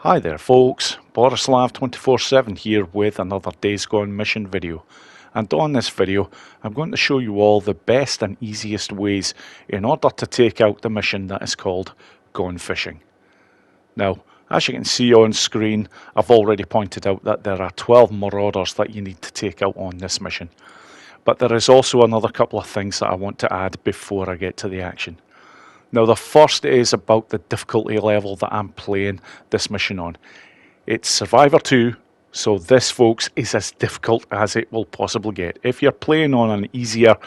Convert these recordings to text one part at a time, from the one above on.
Hi there folks, Borislav247 here with another Days Gone mission video. And on this video I'm going to show you all the best and easiest ways in order to take out the mission that is called Gone Fishing. Now, as you can see on screen, I've already pointed out that there are 12 marauders that you need to take out on this mission. But there is also another couple of things that I want to add before I get to the action. Now the first is about the difficulty level that I'm playing this mission on. It's Survivor 2, so this folks is as difficult as it will possibly get. If you're playing on an easier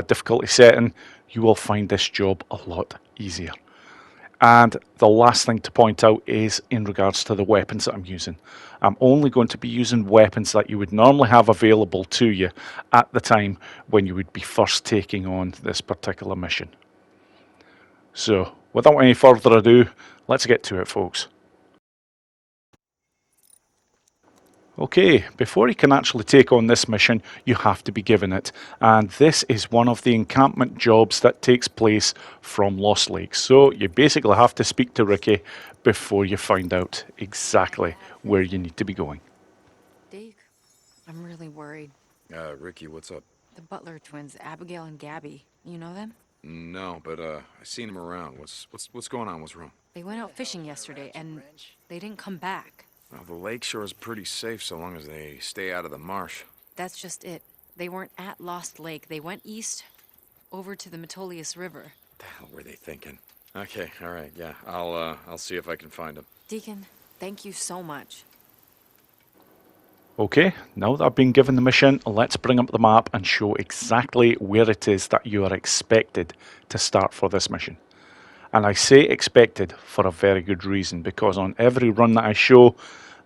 difficulty setting, you will find this job a lot easier. And the last thing to point out is in regards to the weapons that I'm using. I'm only going to be using weapons that you would normally have available to you at the time when you would be first taking on this particular mission. So, without any further ado, let's get to it folks. Okay, before you can actually take on this mission, you have to be given it. And this is one of the encampment jobs that takes place from Lost Lake. So, you basically have to speak to Ricky before you find out exactly where you need to be going. Deke, I'm really worried. Ricky, what's up? The Butler twins, Abigail and Gabby. You know them? No, but I seen him around. What's going on? What's wrong? They went out fishing yesterday and they didn't come back. Well, the lake shore is pretty safe so long as they stay out of the marsh. That's just it. They weren't at Lost Lake. They went east over to the Metolius River. What the hell were they thinking? Okay, all right, yeah. I'll see if I can find them. Deacon, thank you so much. Okay, now that I've been given the mission, let's bring up the map and show exactly where it is that you are expected to start for this mission. And I say expected for a very good reason, because on every run that I show,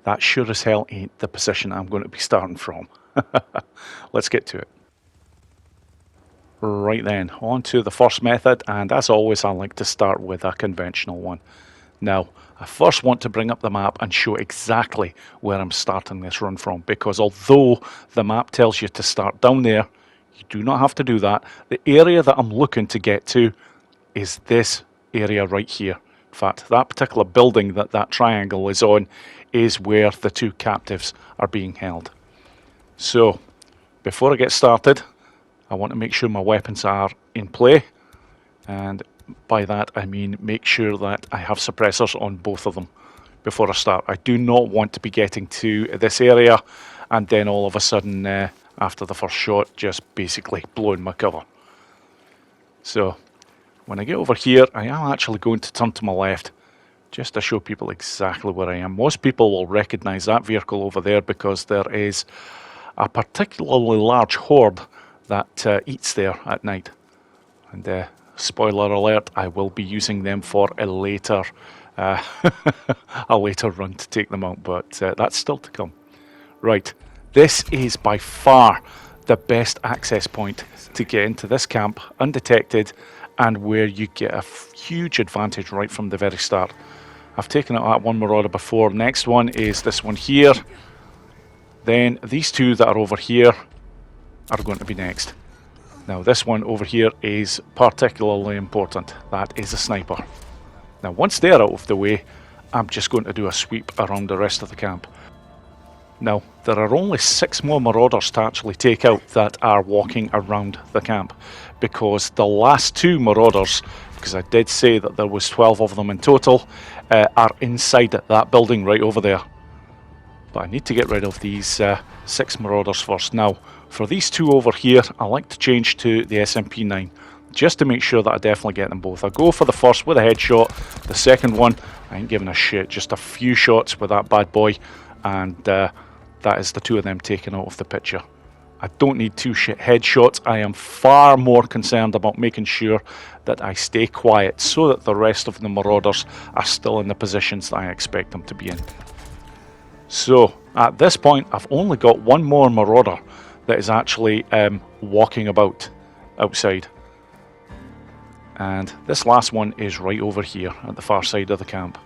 that sure as hell ain't the position I'm going to be starting from. Let's get to it. Right then, on to the first method, and as always I like to start with a conventional one. Now, I first want to bring up the map and show exactly where I'm starting this run from, because although the map tells you to start down there, you do not have to do that. The area that I'm looking to get to is this area right here. In fact, that particular building that triangle is on is where the two captives are being held. So, before I get started, I want to make sure my weapons are in play, and by that I mean make sure that I have suppressors on both of them before I start. I do not want to be getting to this area and then all of a sudden after the first shot just basically blowing my cover. So when I get over here, I am actually going to turn to my left just to show people exactly where I am. Most people will recognize that vehicle over there because there is a particularly large horde that eats there at night. And spoiler alert, I will be using them for a later a later run to take them out, but that's still to come. Right, this is by far the best access point to get into this camp undetected, and where you get a huge advantage right from the very start. I've taken out that one marauder before. Next one is this one here. Then these two that are over here are going to be next. Now this one over here is particularly important. That is a sniper. Now once they're out of the way, I'm just going to do a sweep around the rest of the camp. Now there are only 6 more marauders to actually take out that are walking around the camp, because the last 2 marauders, because I did say that there was 12 of them in total, are inside that building right over there. But I need to get rid of these 6 marauders first. Now, for these 2 over here, I like to change to the SMP9, just to make sure that I definitely get them both. I go for the first with a headshot, the second one, I ain't giving a shit, just a few shots with that bad boy, and that is the 2 of them taken out of the picture. I don't need 2 headshots. I am far more concerned about making sure that I stay quiet so that the rest of the marauders are still in the positions that I expect them to be in. So, at this point, I've only got 1 more marauder that is actually walking about outside. And this last one is right over here at the far side of the camp.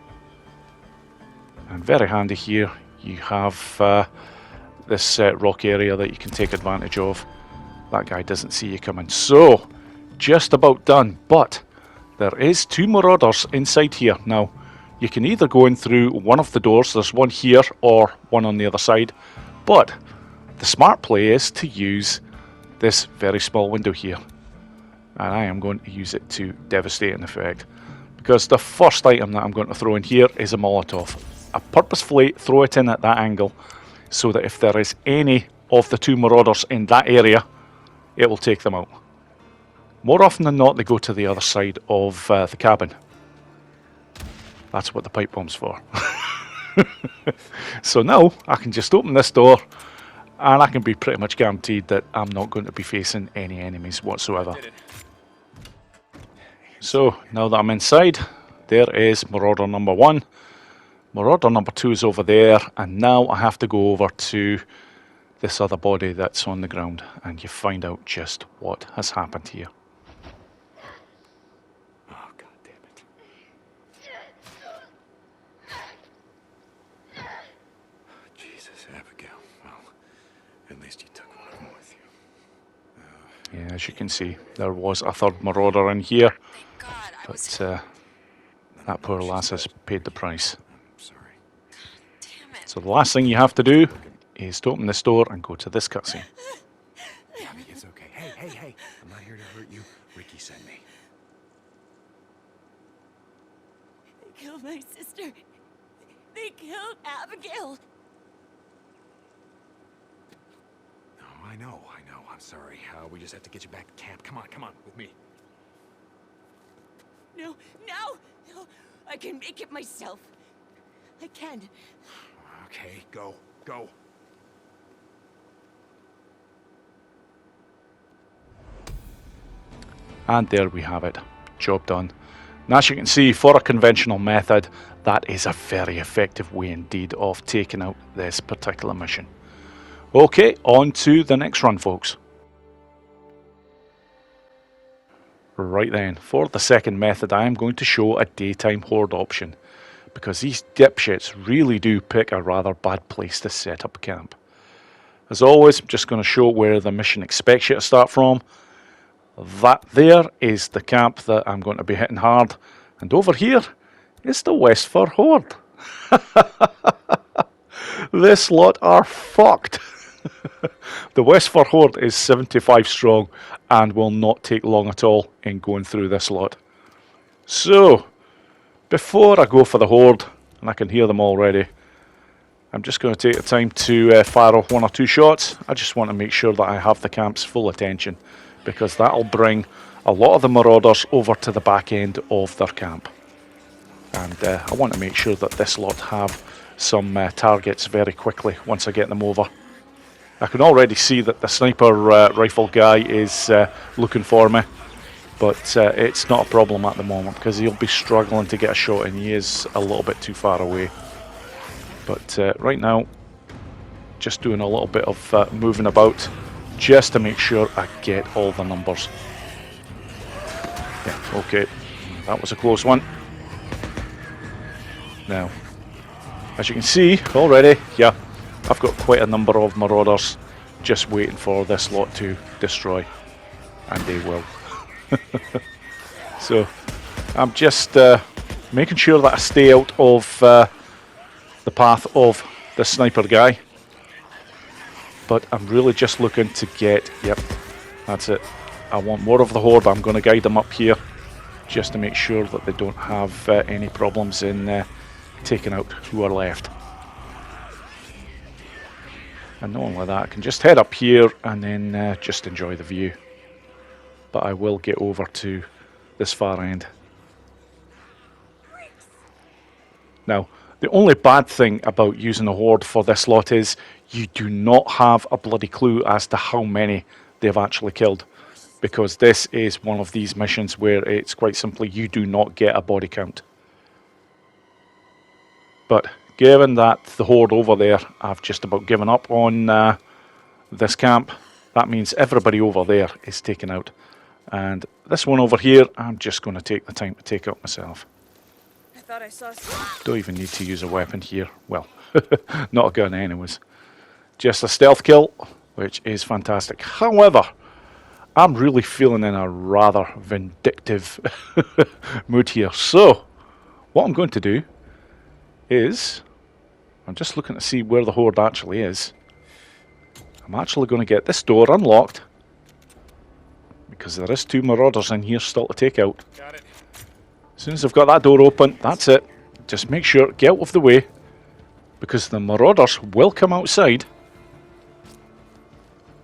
And very handy here, you have this rock area that you can take advantage of. That guy doesn't see you coming. So, just about done, but there is 2 marauders inside here. Now, you can either go in through one of the doors, there's one here or one on the other side, but the smart play is to use this very small window here. And I am going to use it to devastating effect. Because the first item that I'm going to throw in here is a Molotov. I purposefully throw it in at that angle so that if there is any of the two marauders in that area, it will take them out. More often than not, they go to the other side of the cabin. That's what the pipe bomb's for. So now I can just open this door and I can be pretty much guaranteed that I'm not going to be facing any enemies whatsoever. So now that I'm inside, there is Marauder number 1. Marauder number 2 is over there, and now I have to go over to this other body that's on the ground, and you find out just what has happened here. Oh, God damn it. Jesus, Abigail. Well, at least you took one of them with you. Yeah, as you can see, there was a third Marauder in here, but that poor lass has paid the price. I'm sorry. Damn it. So the last thing you have to do is to open this door and go to this cutscene. Abby, it's okay. Hey. I'm not here to hurt you. Ricky sent me. They killed my sister. They killed Abigail. No, I know. I'm sorry. We just have to get you back to camp. Come on, with me. No. I can make it myself. I can. Okay, go. And there we have it. Job done. And as you can see, for a conventional method, that is a very effective way indeed of taking out this particular mission. Okay, on to the next run, folks. Right then, for the second method, I am going to show a daytime horde option, because these dipshits really do pick a rather bad place to set up camp. As always, I'm just going to show where the mission expects you to start from. That there is the camp that I'm going to be hitting hard, and over here is the Westford Horde. This lot are fucked. The Westford Horde is 75 strong and will not take long at all in going through this lot. So, before I go for the Horde, and I can hear them already, I'm just going to take the time to fire off 1 or 2 shots. I just want to make sure that I have the camp's full attention, because that'll bring a lot of the marauders over to the back end of their camp. And I want to make sure that this lot have some targets very quickly once I get them over. I can already see that the sniper rifle guy is looking for me, but it's not a problem at the moment because he'll be struggling to get a shot and he is a little bit too far away. But right now, just doing a little bit of moving about just to make sure I get all the numbers. Yeah, okay, that was a close one. Now, as you can see already, yeah, I've got quite a number of marauders just waiting for this lot to destroy, and they will. So I'm just making sure that I stay out of the path of the sniper guy, but I'm really just looking to get, yep, that's it. I want more of the horde. I'm going to guide them up here just to make sure that they don't have any problems in taking out who are left. And not only that, I can just head up here and then just enjoy the view. But I will get over to this far end. Now, the only bad thing about using a horde for this lot is you do not have a bloody clue as to how many they've actually killed. Because this is one of these missions where it's quite simply you do not get a body count. But given that the horde over there, I've just about given up on this camp, that means everybody over there is taken out. And this one over here, I'm just going to take the time to take out myself. I thought I saw. Don't even need to use a weapon here. Well, not a gun anyways. Just a stealth kill, which is fantastic. However, I'm really feeling in a rather vindictive mood here. So, what I'm going to do is, I'm just looking to see where the Horde actually is. I'm actually going to get this door unlocked, because there is 2 Marauders in here still to take out. Got it. As soon as I've got that door open, that's it. Just make sure, get out of the way, because the Marauders will come outside.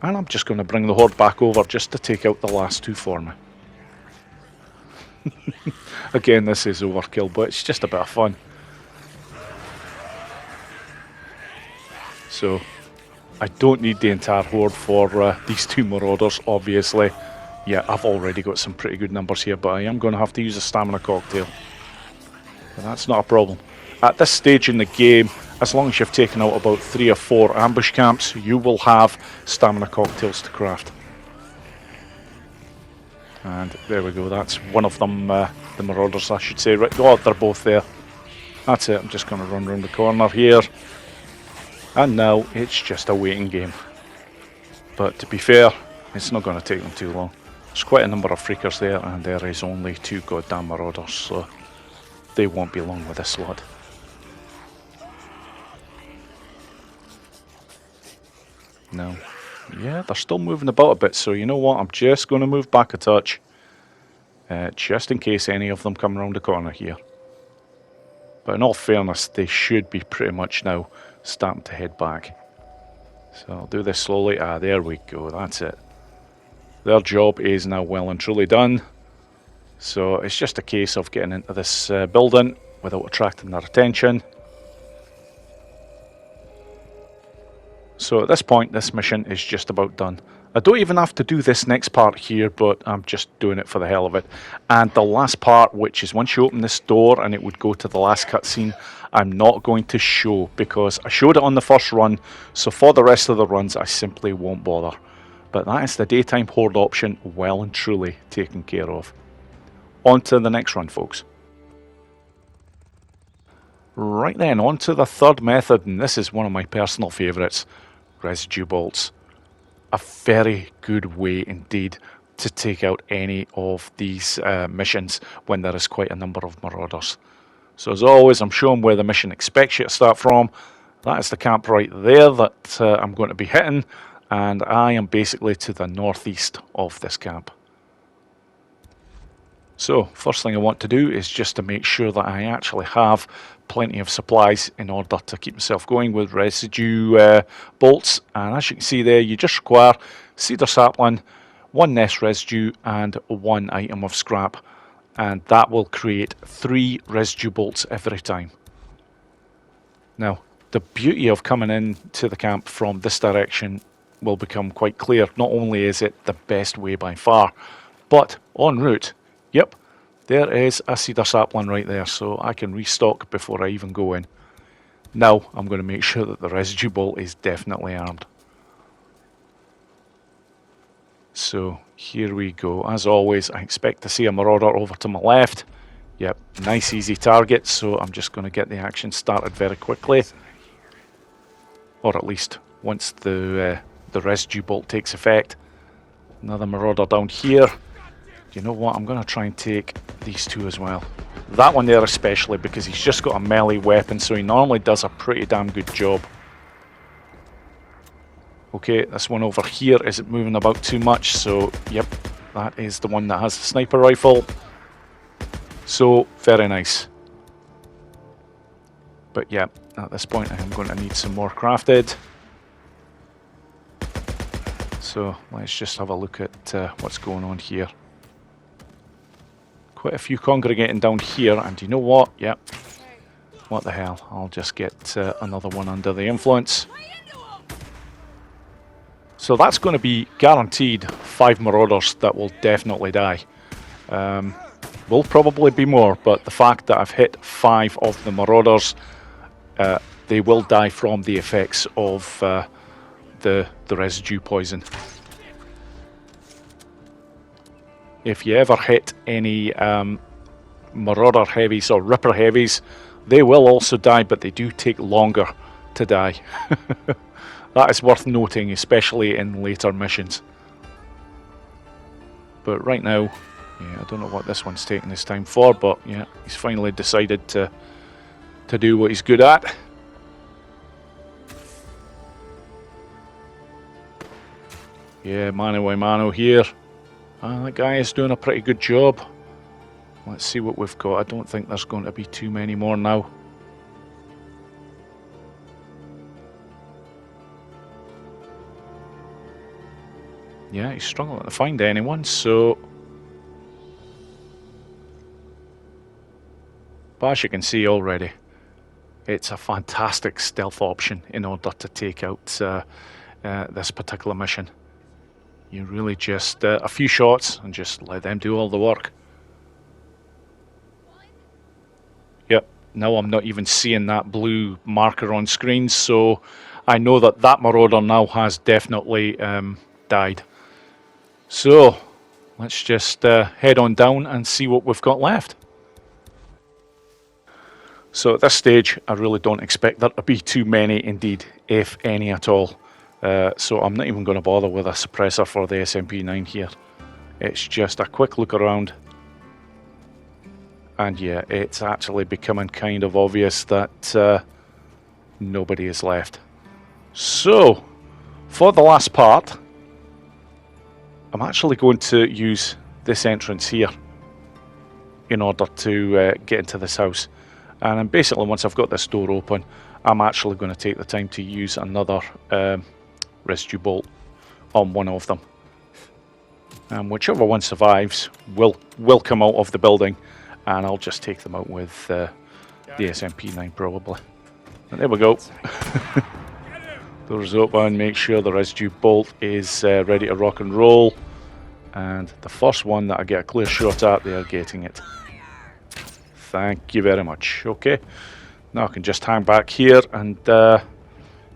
And I'm just going to bring the Horde back over just to take out the last 2 for me. Again, this is overkill, but it's just a bit of fun. So, I don't need the entire Horde for these 2 Marauders, obviously. Yeah, I've already got some pretty good numbers here, but I am going to have to use a stamina cocktail. But that's not a problem. At this stage in the game, as long as you've taken out about 3 or 4 ambush camps, you will have stamina cocktails to craft. And there we go, that's one of them, the Marauders I should say. Right, oh, they're both there. That's it, I'm just going to run around the corner here. And now it's just a waiting game. But to be fair, it's not going to take them too long. There's quite a number of freakers there, and there is only 2 goddamn Marauders, so they won't be long with this lot. No. Yeah, they're still moving about a bit, so you know what, I'm just going to move back a touch. Just in case any of them come around the corner here. But in all fairness, they should be pretty much now starting to head back. So I'll do this slowly. Ah, there we go, that's it. Their job is now well and truly done. So it's just a case of getting into this building without attracting their attention. So at this point, this mission is just about done. I don't even have to do this next part here, but I'm just doing it for the hell of it. And the last part, which is once you open this door and it would go to the last cutscene, I'm not going to show because I showed it on the first run, so for the rest of the runs I simply won't bother. But that is the daytime Horde option well and truly taken care of. On to the next run, folks. Right then, on to the third method, and this is one of my personal favourites, Residue bolts. A very good way indeed to take out any of these missions when there is quite a number of Marauders. So as always, I'm showing where the mission expects you to start from. That is the camp right there that I'm going to be hitting, and I am basically to the northeast of this camp. So first thing I want to do is just to make sure that I actually have plenty of supplies in order to keep myself going with residue bolts. And as you can see there, you just require cedar sapling, 1 nest residue and 1 item of scrap, and that will create 3 residue bolts every time. Now the beauty of coming in to the camp from this direction will become quite clear. Not only is it the best way by far, but en route, yep, there is a cedar sapling right there, so I can restock before I even go in. Now I'm going to make sure that the residue bolt is definitely armed. So here we go. As always, I expect to see a Marauder over to my left. Yep, nice easy target, so I'm just going to get the action started very quickly. Or at least once the residue bolt takes effect. Another Marauder down here. You know what, I'm going to try and take these 2 as well. That one there especially, because he's just got a melee weapon, so he normally does a pretty damn good job. Okay, this one over here isn't moving about too much, so yep, that is the one that has the sniper rifle. So, very nice. But yeah, at this point I am going to need some more crafted. So let's just have a look at what's going on here. Quite a few congregating down here, and you know what? Yep. What the hell? I'll just get another one under the influence. So that's going to be guaranteed 5 Marauders that will definitely die. Will probably be more, but the fact that I've hit 5 of the Marauders, they will die from the effects of the residue poison. If you ever hit any Marauder heavies or Ripper heavies, they will also die, but they do take longer to die. That is worth noting, especially in later missions. But right now, yeah, I don't know what this one's taking his time for, but yeah, he's finally decided to to do what he's good at. Yeah, mano a mano here. That guy is doing a pretty good job. Let's see what we've got. I don't think there's going to be too many more now. Yeah, he's struggling to find anyone, so... But as you can see already, it's a fantastic stealth option in order to take out this particular mission. You really just a few shots and just let them do all the work. Yep, now I'm not even seeing that blue marker on screen, so I know that that Marauder now has definitely died. So let's just head on down and see what we've got left. So at this stage, I really don't expect there to be too many indeed, if any at all. So I'm not even going to bother with a suppressor for the SMP9 here. It's just a quick look around. And yeah, it's actually becoming kind of obvious that nobody is left. So, for the last part, I'm actually going to use this entrance here in order to get into this house. And then basically once I've got this door open, I'm actually going to take the time to use another residue bolt on one of them. And whichever one survives will come out of the building, and I'll just take them out with the SMP9 probably. And there we go. Doors open, make sure the residue bolt is ready to rock and roll. And the first one that I get a clear shot at, they are getting it. Thank you very much. Okay, now I can just hang back here and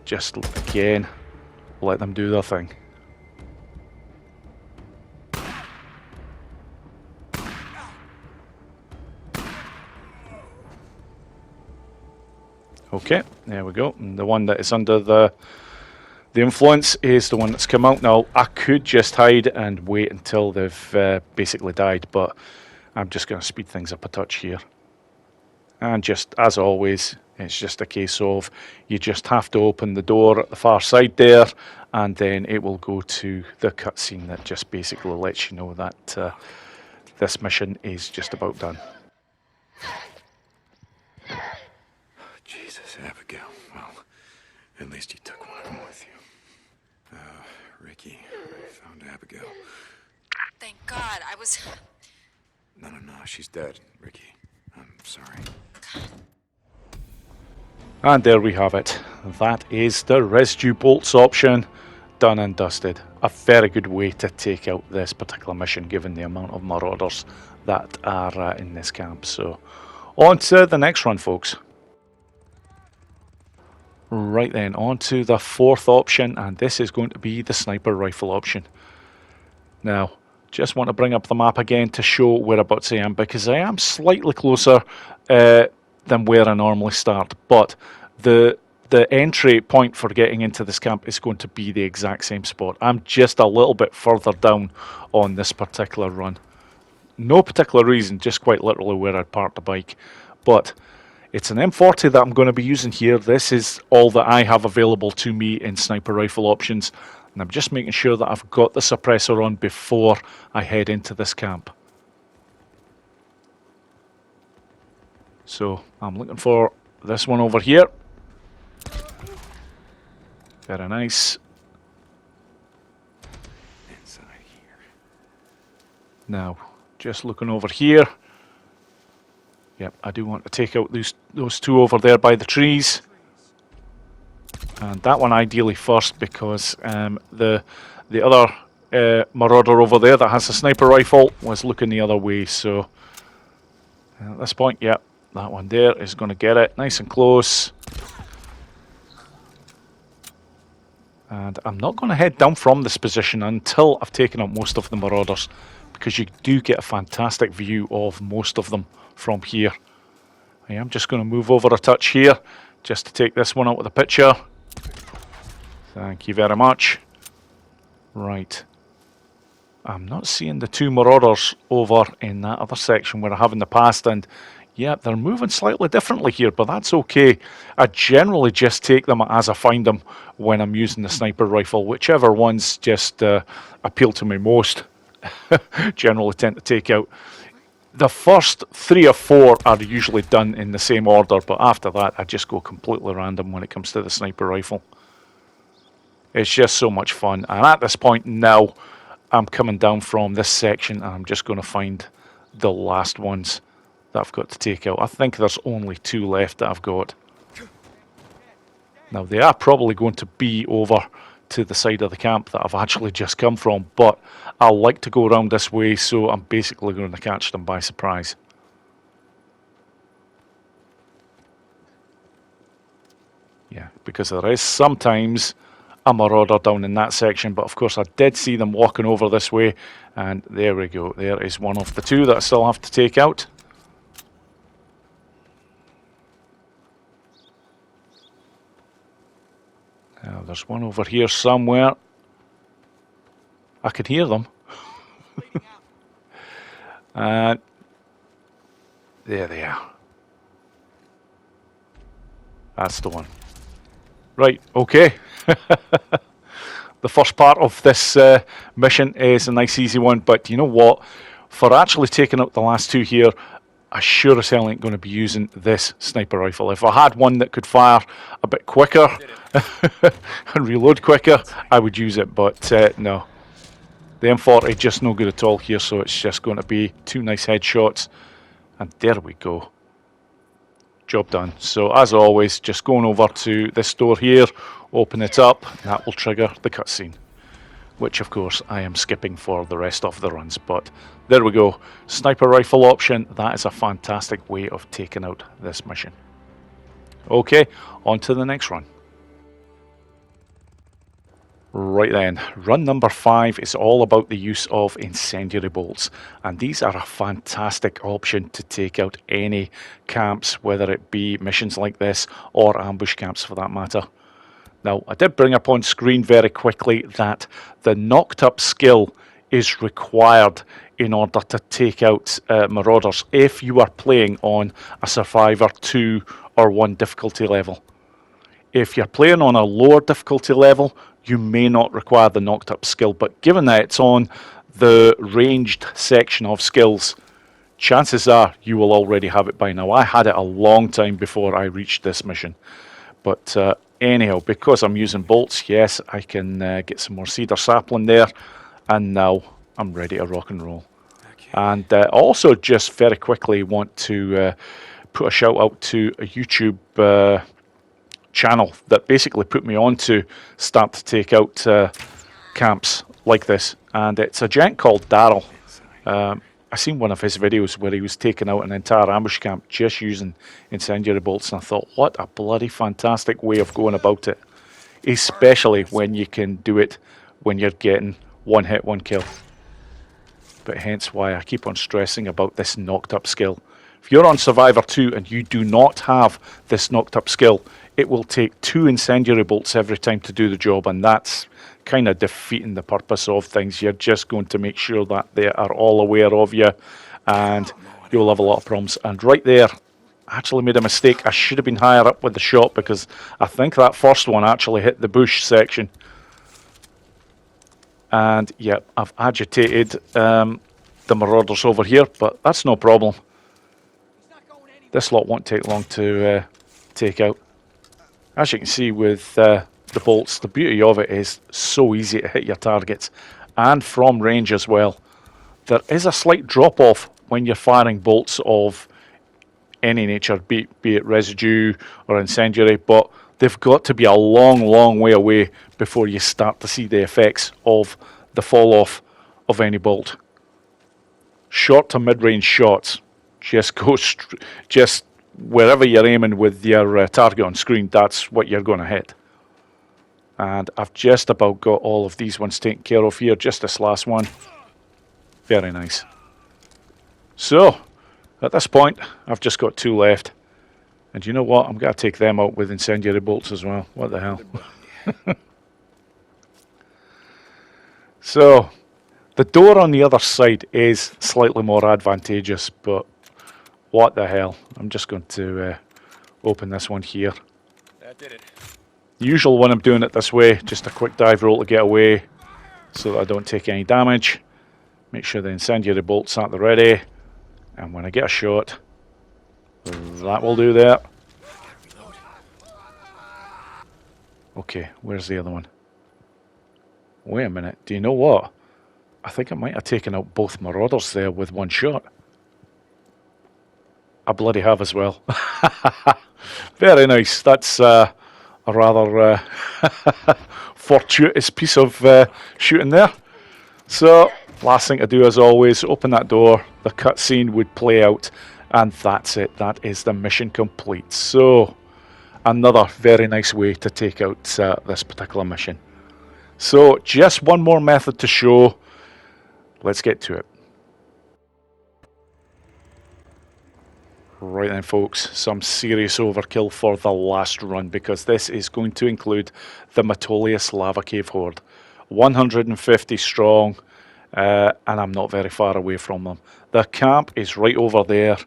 just again let them do their thing. Okay, there we go. And the one that is under the influence is the one that's come out. Now I could just hide and wait until they've basically died, but I'm just going to speed things up a touch here. And just as always, it's just a case of you just have to open the door at the far side there, and then it will go to the cutscene that just basically lets you know that this mission is just about done. Jesus, Abigail. Well, at least you took one of them with you. Ricky, I found Abigail. Thank God, I was... No, she's dead, Ricky. I'm sorry. And there we have it. That is the residue bolts option, done and dusted. A very good way to take out this particular mission, given the amount of marauders that are in this camp. So, on to the next run, folks. Right then, on to the fourth option, and this is going to be the sniper rifle option. Now, just want to bring up the map again to show whereabouts I am, because I am slightly closer than where I normally start, but the entry point for getting into this camp is going to be the exact same spot. I'm just a little bit further down on this particular run. No particular reason, just quite literally where I'd parked the bike. But it's an M40 that I'm going to be using here. This is all that I have available to me in sniper rifle options. And I'm just making sure that I've got the suppressor on before I head into this camp. So I'm looking for this one over here. Very nice. Inside here. Now, just looking over here. Yep, I do want to take out those two over there by the trees. And that one ideally first, because the other marauder over there that has a sniper rifle was looking the other way. So at this point, yep, that one there is going to get it nice and close. And I'm not going to head down from this position until I've taken out most of the marauders, because you do get a fantastic view of most of them from here. I am just going to move over a touch here just to take this one out of the picture. Thank you very much. Right. I'm not seeing the two marauders over in that other section where I have in the past, and Yeah, they're moving slightly differently here, but that's okay. I generally just take them as I find them when I'm using the sniper rifle. Whichever ones just appeal to me most, generally tend to take out. The first 3 or 4 are usually done in the same order, but after that I just go completely random when it comes to the sniper rifle. It's just so much fun, and at this point now I'm coming down from this section and I'm just going to find the last ones that I've got to take out. I think there's only 2 left that I've got. Now they are probably going to be over to the side of the camp that I've actually just come from, but I like to go around this way, so I'm basically going to catch them by surprise. Yeah, because there is sometimes a marauder down in that section, but of course I did see them walking over this way, and there we go. There is one of the 2 that I still have to take out. Now there's one over here somewhere. I can hear them. And there they are. That's the one. Right, okay. The first part of this mission is a nice easy one, but you know what? For actually taking out the last 2 here, I sure as hell ain't going to be using this sniper rifle. If I had one that could fire a bit quicker and reload quicker, I would use it, but no. The M40 just no good at all here, so it's just going to be 2 nice headshots, and there we go. Job done. So as always, just going over to this door here, open it up, that will trigger the cutscene, which of course I am skipping for the rest of the runs, but there we go. Sniper rifle option, that is a fantastic way of taking out this mission. Okay, on to the next run. Right then, run number 5 is all about the use of incendiary bolts, and these are a fantastic option to take out any camps, whether it be missions like this or ambush camps for that matter. Now, I did bring up on screen very quickly that the knocked up skill is required in order to take out marauders if you are playing on a Survivor 2 or 1 difficulty level. If you're playing on a lower difficulty level, you may not require the knocked up skill, but given that it's on the ranged section of skills, chances are you will already have it by now. I had it a long time before I reached this mission, but anyhow, because I'm using bolts, yes, I can get some more cedar sapling there, and now I'm ready to rock and roll. And also just very quickly want to put a shout out to a YouTube channel that basically put me on to start to take out camps like this, and it's a gent called Daryl. I seen one of his videos where he was taking out an entire ambush camp just using incendiary bolts, and I thought, what a bloody fantastic way of going about it, especially when you can do it when you're getting 1 hit, 1 kill. But hence why I keep on stressing about this knocked up skill. If you're on Survivor 2 and you do not have this knocked up skill, it will take 2 incendiary bolts every time to do the job, and that's kind of defeating the purpose of things. You're just going to make sure that they are all aware of you, and you'll have a lot of problems. And right there, I actually made a mistake. I should have been higher up with the shot, because I think that first one actually hit the bush section. And yeah, I've agitated the marauders over here, but that's no problem. This lot won't take long to take out. As you can see with the bolts, the beauty of it is so easy to hit your targets, and from range as well. There is a slight drop off when you're firing bolts of any nature, be it residue or incendiary, but they've got to be a long, long way away before you start to see the effects of the fall off of any bolt. Short to mid-range shots, just go just wherever you're aiming with your target on screen, that's what you're going to hit. And I've just about got all of these ones taken care of here, just this last one. Very nice. So, at this point, I've just got 2 left. And you know what? I'm going to take them out with incendiary bolts as well. What the hell? So, the door on the other side is slightly more advantageous, but What the hell? I'm just going to open this one here. That did it. Usual when I'm doing it this way, just a quick dive roll to get away so that I don't take any damage. Make sure the incendiary bolt's at the ready, and when I get a shot, that will do there. Okay, where's the other one? Wait a minute, do you know what? I think I might have taken out both marauders there with one shot. I bloody have as well. Very nice. That's a rather fortuitous piece of shooting there. So, last thing to do as always, open that door, the cutscene would play out, and that's it. That is the mission complete. So, another very nice way to take out this particular mission. So, just one more method to show. Let's get to it. Right then folks, some serious overkill for the last run, because this is going to include the Metolius Lava Cave Horde. 150 strong, and I'm not very far away from them. The camp is right over there,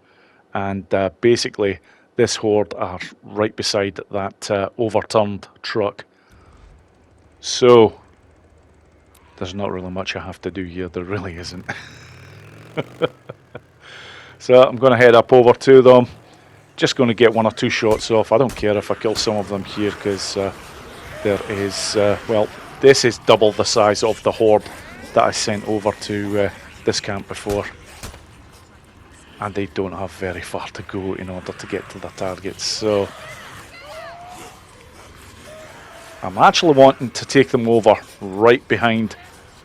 and basically this horde are right beside that overturned truck. So, there's not really much I have to do here, there really isn't. So I'm going to head up over to them. Just going to get one or two shots off. I don't care if I kill some of them here, because there is, well, this is double the size of the horde that I sent over to this camp before. And they don't have very far to go in order to get to the targets. So I'm actually wanting to take them over right behind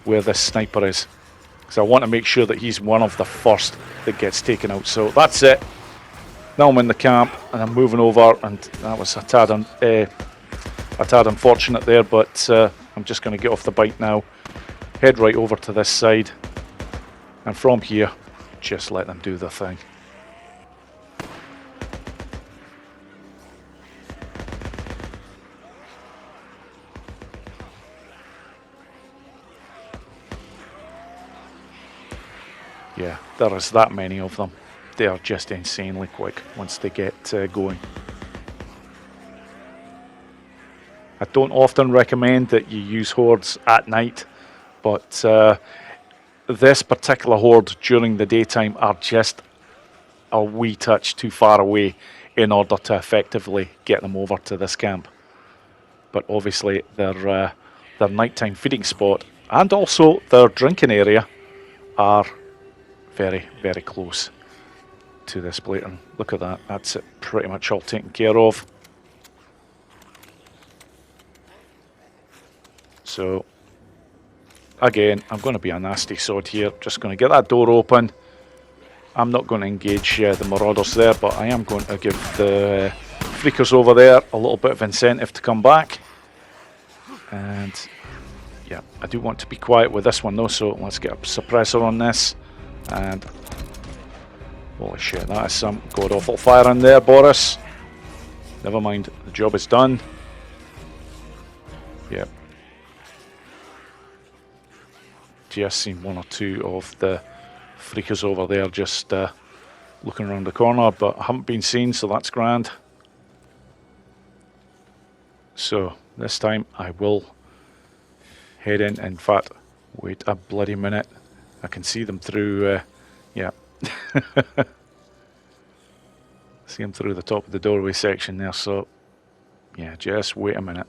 where this sniper is, because I want to make sure that he's one of the first that gets taken out. So that's it. Now I'm in the camp and I'm moving over, and that was a tad unfortunate there, but I'm just going to get off the bike now, head right over to this side, and from here, just let them do their thing. Yeah, there is that many of them. They are just insanely quick once they get going. I don't often recommend that you use hordes at night, but this particular horde during the daytime are just a wee touch too far away in order to effectively get them over to this camp. But obviously their nighttime feeding spot and also their drinking area are very, very close to this plate, and look at that, that's it pretty much all taken care of. So again, I'm going to be a nasty sod here, just going to get that door open. I'm not going to engage the marauders there, but I am going to give the freakers over there a little bit of incentive to come back. And yeah, I do want to be quiet with this one though, so let's get a suppressor on this. And holy shit, that is some god awful fire in there, Boris. Never mind, the job is done. Yep. Just seen one or two of the freakers over there just looking around the corner, but I haven't been seen, so that's grand. So this time I will head in fact, wait a bloody minute. I can see them through, yeah. See them through the top of the doorway section there, so yeah, just wait a minute.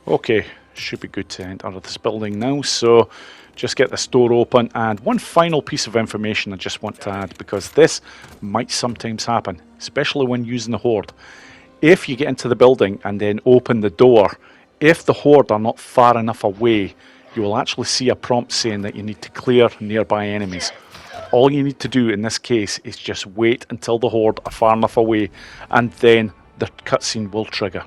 Okay, should be good to enter this building now, so just get this door open. And one final piece of information I just want to add, because this might sometimes happen, especially when using the horde. If you get into the building and then open the door, if the horde are not far enough away, you will actually see a prompt saying that you need to clear nearby enemies. All you need to do in this case is just wait until the horde are far enough away, and then the cutscene will trigger.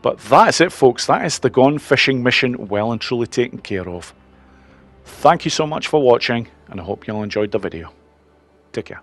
But that's it folks, that is the Gone Fishing mission well and truly taken care of. Thank you so much for watching, and I hope you all enjoyed the video. Take care.